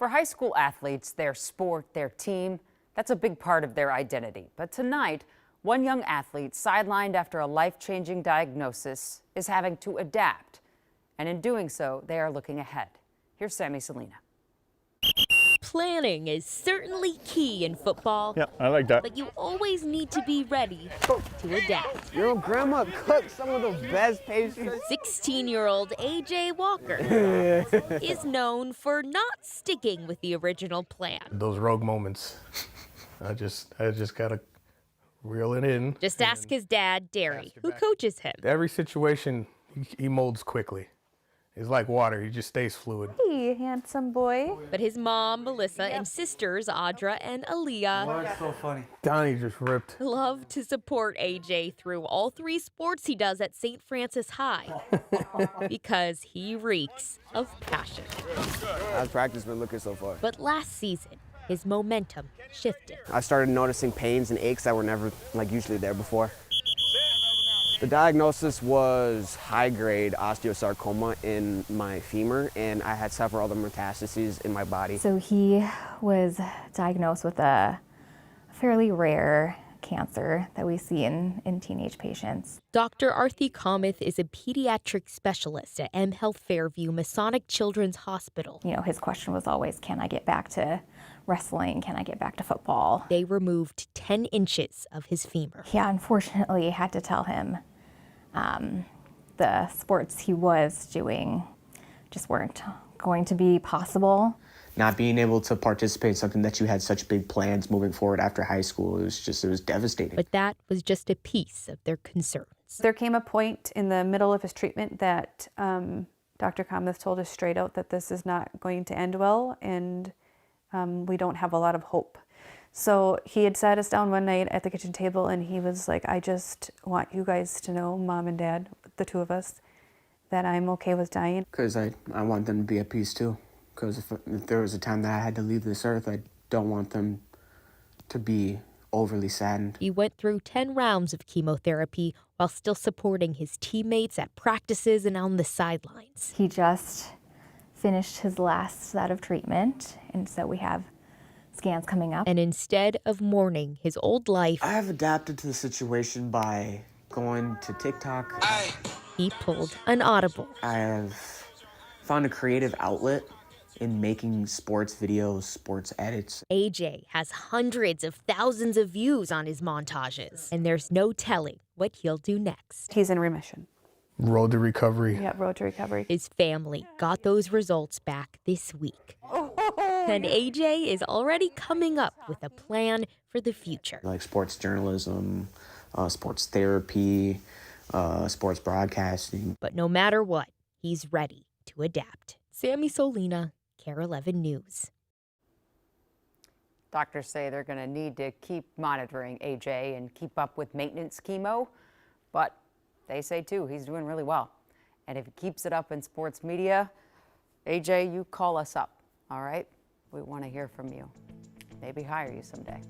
For high school athletes, their sport, their team, that's a big part of their identity. But tonight, one young athlete sidelined after a life-changing diagnosis is having to adapt. And in doing so, they are looking ahead. Here's Sammy Selena. Planning is certainly key in football. Yeah, I like that. But you always need to be ready to adapt. Your grandma cooked some of the best pastries. 16-year-old AJ Walker is known for not sticking with the original plan. Those rogue moments, I just gotta reel it in. Just ask his dad, Derry, who coaches him. Every situation, he molds quickly. It's like water, he just stays fluid. Hey, handsome boy. But his mom, Melissa, and sisters, Audra and Aaliyah, Oh, that's so funny. Donnie just ripped. love to support AJ through all 3 sports he does at St. Francis High because he reeks of passion. How's practice been looking so far? But last season, his momentum shifted. I started noticing pains and aches that were never usually there before. The diagnosis was high-grade osteosarcoma in my femur, and I had several other metastases in my body. So he was diagnosed with a fairly rare cancer that we see in teenage patients. Dr. Arthi Kamath is a pediatric specialist at M Health Fairview Masonic Children's Hospital. You know, his question was always, can I get back to wrestling? Can I get back to football? They removed 10 inches of his femur. Yeah, unfortunately, had to tell him the sports he was doing just weren't going to be possible. Not being able to participate in something that you had such big plans moving forward after high school, it was devastating. But that was just a piece of their concerns. There came a point in the middle of his treatment that Dr. Kamath told us straight out that this is not going to end well, and we don't have a lot of hope. So he had sat us down one night at the kitchen table and he was like, I just want you guys to know, Mom and Dad, the 2 of us, that I'm okay with dying. Because I want them to be at peace too. Because if there was a time that I had to leave this earth, I don't want them to be overly saddened. He went through 10 rounds of chemotherapy while still supporting his teammates at practices and on the sidelines. He just finished his last set of treatment, and so we have scans coming up. And instead of mourning his old life, I have adapted to the situation by going to TikTok. he pulled an audible. I have found a creative outlet in making sports videos, sports edits. AJ has hundreds of thousands of views on his montages, and there's no telling what he'll do next. He's in remission. Road to recovery. Yeah, road to recovery. His family got those results back this week. And AJ is already coming up with a plan for the future. Like sports journalism, sports therapy, sports broadcasting. But no matter what, he's ready to adapt. Sammy Solina, KARE 11 News. Doctors say they're going to need to keep monitoring AJ and keep up with maintenance chemo, but they say too he's doing really well. And if he keeps it up in sports media, AJ, you call us up, all right? We want to hear from you. Maybe hire you someday.